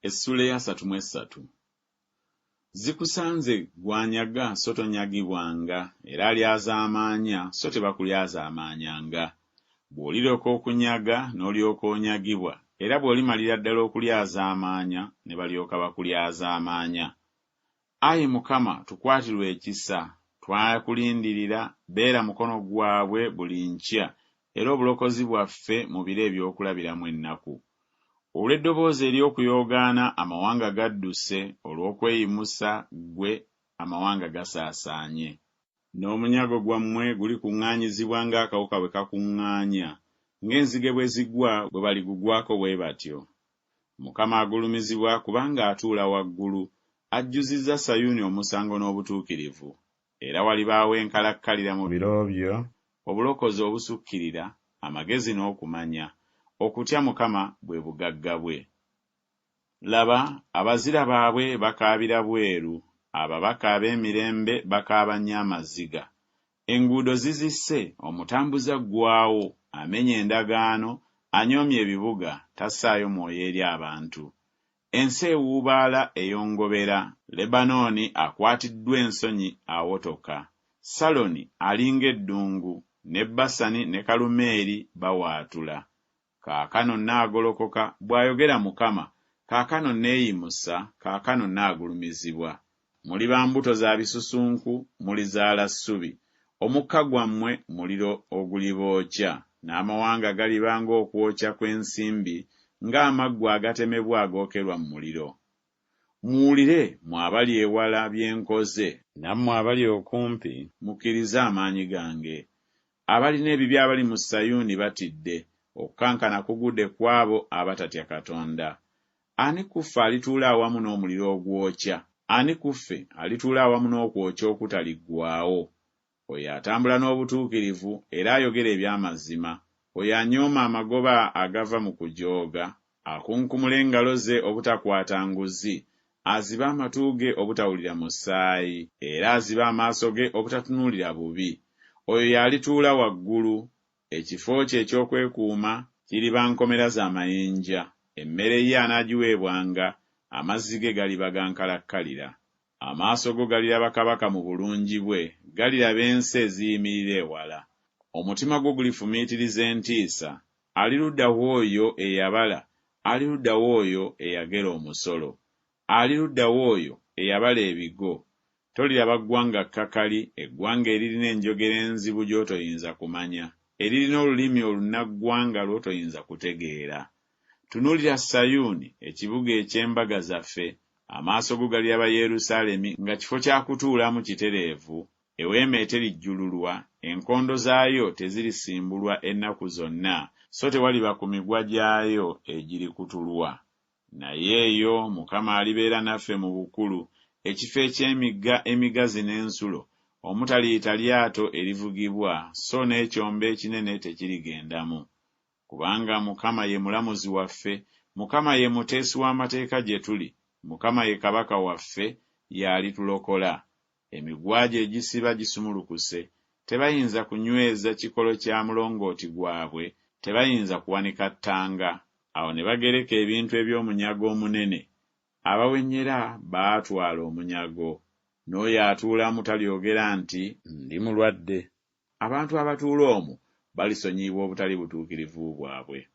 Essula ya 33. Zikusanze gwanyaga so tonyagibwanga, era alyazaamaanya so tebakulyazaamaanyanga. Bw'olirooka okunyaga n'olyoka onyagibwa, era bw'olimalira ddala okulyazaamaanya ne balyoka bakulyazaamaanya. Ayi Mukama, tukwatirwe ekisa, twakulindirira, beera mukono gwabwe buli nkya, era obulokozi bwaffe mu biro eby'okulabiramu ennaku. Olw'eddoboozi ery'okuyoogaana amawanga gadduse, olw'okweyimusa ggwe amawanga gasaasaanye. N'omunyago gwammwe gulikuŋŋaanyizibwa ng'akawuka bwe kakuŋŋaanya, ng'enzige bwe zigwa bwe baligugwako bwe batyo. Mukama agulumizibwa kubanga atuula waggulu, ajjuzizza Sayuuni omusango n'obutuukirivu. Era walibaawo enkalakkalira mu biro byo, obulokozi obusukkirira, amagezi n'okumanya. Okutya Mukama bwe bugagga bwe. Laba, abazira baabwe bakaabira bweru, ababaka ab'emirembe bakaaba nnyo amaziga. Enguudo zizisse, omutambuza ggwawo, amenya endagaano, anyoomye ebibuga, tassaayo mwoyo eri abantu. Ensi ewuubaala eyongobera, Lebanooni akwatiddwa ensonyi awotoka. Saloni alinga eddungu, ne Basani ne Kalumeeri bawaatula. Kaakano nnaagolokoka, bw'ayogera Mukama, kaakano nneeyimusa, kaakano nnaagulumizibwa. Muli ba mbuto za bisusunku, mulizaala ssubi. Omukka gwammwe muliro ogulibookya, n'amawanga galiba ng'okwokya kw'ensimbi, ng'amaggwa agatemebwa agookerwa mu muliro. Muwulire, mmwe abali ewala bye nkoze, nammwe abali okumpi, mukkirize amaanyi gange. Abalina ebibi abali mu Sayuuni batidde, okukankana kugudde kw'abo abatatya Katonda. Ani ku ffe alituula awamu n'omuliro ogwokya? Ani ku ffe alituula awamu n'okwokya okutaliggwaawo? Oyo atambula n'obutuukirivu era ayogera eby'amazima. Oyo anyooma amagoba agava mu kujooga, akunkumula engalo ze obutakwata nguzi, aziba amatu ge obutawulira musaayi, era aziba amaaso ge obutatunuulira bubi. Oyo yalituula waggulu, ekifo kye eky'okwekuuma kiriba nkomera z'amayinja. Emmere ye anaagiweebwanga, amazzi ge galiba gankalakkalira. Amaaso go galiraba kabaka mu bulungi bwe, galiraba ensi eziyimirira ewala. Omutima gwo gulifumiitiriza entiisa. Ali ludda w'oyo eyabala, ali ludda w'oyo eyagera omusolo, ali ludda w'oyo eyabala ebigo. Toliraba ggwanga kkakali, eggwanga eririna enjogera enzibu gy'otoyinza kumanya, eririna olulimi olunnaggwanga lw'otoyinza kutegeera. Tunuulira Sayuuni, ekibuga eky'embaga zaffe, amaaso go galiraba Yerusaalemi nga kifo kya kutuulamu kitereevu, eweema eterijjululwa, enkondo zaayo tezirisimbulwa ennaku zonna, so tewaliba ku migwa gyayo egirikutulwa. Naye eyo Mukama alibeera naffe mu bukulu, ekifo eky'emigga emigazi n'ensulo, omutaliyita lyato erivugibwa, so n'ekyombo ekinene tekirigendamu. Kubanga Mukama ye mulamuzi waffe, Mukama ye muteesi w'amateeka gye tuli, Mukama ye kabaka waffe, y'alitulokola. Emigwa gye egisiba gisumulukuse, tebayinza kunyweza kikolo kya mulongooti gwabwe, tebayinza kuwanika ttanga. Awo ne bagereka ebintu eby'omunyago omunene. Abawenyera baatwala omunyago, n'oyo atuulamu talyogera nti, ndi mulwadde. Abantu abatuula omwo balisonyiyibwa obutali butuukirivu bwabwe.